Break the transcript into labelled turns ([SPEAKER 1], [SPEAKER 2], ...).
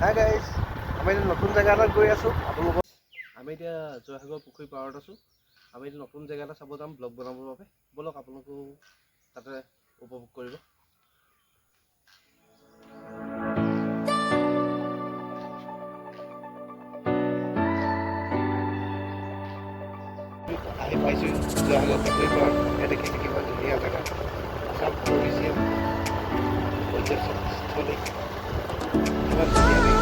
[SPEAKER 1] Hi guys, আমি এতিয়া নতুন জেগা এটাত গৈ আছোঁ আপোনালোকৰ। আমি এতিয়া জয়সাগৰ পুখুৰী পাৰত আছোঁ। আমি এতিয়া নতুন জেগা এটা চাব যাম ব্লগ বনাবৰ বাবে। ব'লক আপোনালোকো তাতে উপভোগ কৰিব। আহি পাইছোঁ জয়সাগৰ পুখুৰী পাৰত। ইয়াত দেখি কিমান ধুনীয়া জেগা, চব টুৰিজিয়াম পৰ্যটনস্থলী, কিমান ধুনীয়া